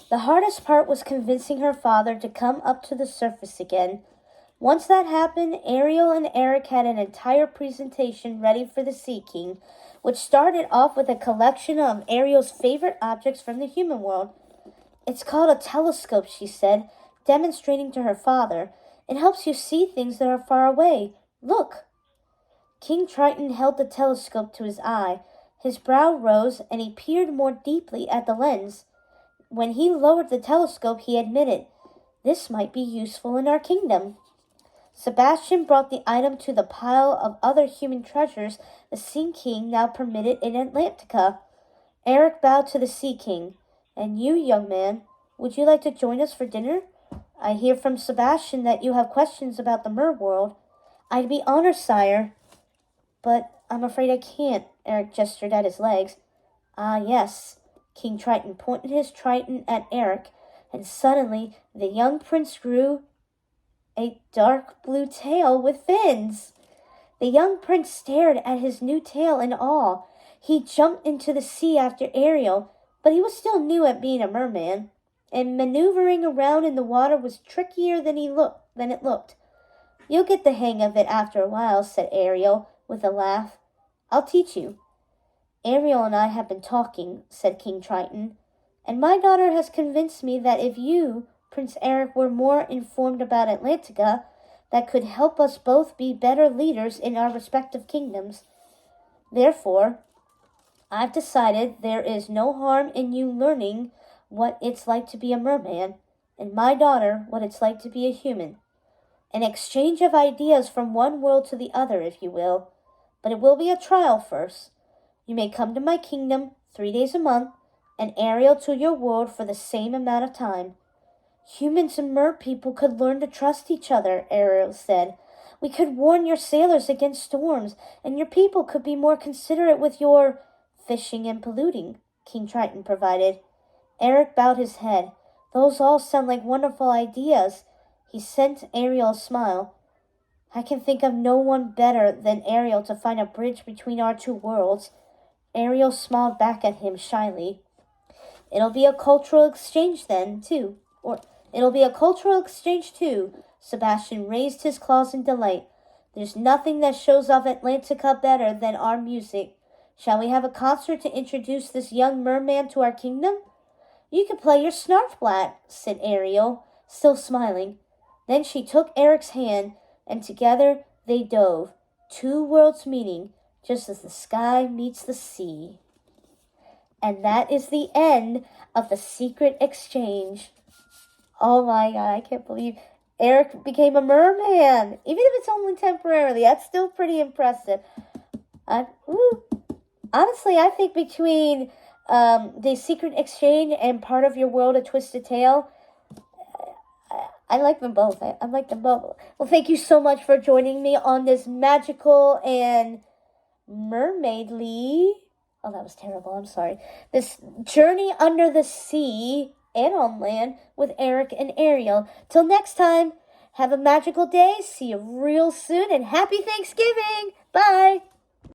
The hardest part was convincing her father to come up to the surface again. Once that happened, Ariel and Eric had an entire presentation ready for the Sea King, which started off with a collection of Ariel's favorite objects from the human world. "It's called a telescope," she said, demonstrating to her father. "It helps you see things that are far away. Look." King Triton held the telescope to his eye. His brow rose, and he peered more deeply at the lens. When he lowered the telescope, he admitted, "This might be useful in our kingdom." Sebastian brought the item to the pile of other human treasures the Sea King now permitted in Atlantica. Eric bowed to the Sea King. "And you, young man, would you like to join us for dinner? I hear from Sebastian that you have questions about the mer world." "I'd be honored, sire." "But I'm afraid I can't," Eric gestured at his legs. "Ah, yes." King Triton pointed his trident at Eric, and suddenly the young prince grew a dark blue tail with fins. The young prince stared at his new tail in awe. He jumped into the sea after Ariel, but he was still new at being a merman, and maneuvering around in the water was trickier than it looked. "You'll get the hang of it after a while," said Ariel with a laugh. "I'll teach you." "Ariel and I have been talking," said King Triton, "and my daughter has convinced me that if you, Prince Eric, were more informed about Atlantica, that could help us both be better leaders in our respective kingdoms. Therefore, I've decided there is no harm in you learning what it's like to be a merman, and my daughter what it's like to be a human. An exchange of ideas from one world to the other, if you will. But it will be a trial first. You may come to my kingdom 3 days a month, and Ariel to your world for the same amount of time." "Humans and mer people could learn to trust each other," Ariel said. "We could warn your sailors against storms, and your people could be more considerate with your fishing and polluting," King Triton provided. Eric bowed his head. "Those all sound like wonderful ideas." He sent Ariel a smile. "I can think of no one better than Ariel to find a bridge between our two worlds." Ariel smiled back at him shyly. It'll be a cultural exchange too. Sebastian raised his claws in delight. "There's nothing that shows off Atlantica better than our music. Shall we have a concert to introduce this young merman to our kingdom?" "You can play your snarfblat," said Ariel, still smiling. Then she took Eric's hand, and together they dove, two worlds meeting, just as the sky meets the sea. And that is the end of the secret exchange. Oh my God, I can't believe Eric became a merman. Even if it's only temporarily, that's still pretty impressive. Honestly, I think between the secret exchange and part of your world, A Twisted Tale, I like them both. I like them both. Well, thank you so much for joining me on this magical and mermaidly... Oh, that was terrible. I'm sorry. This journey under the sea and on land with Eric and Ariel. Till next time, have a magical day. See you real soon, and happy Thanksgiving. Bye.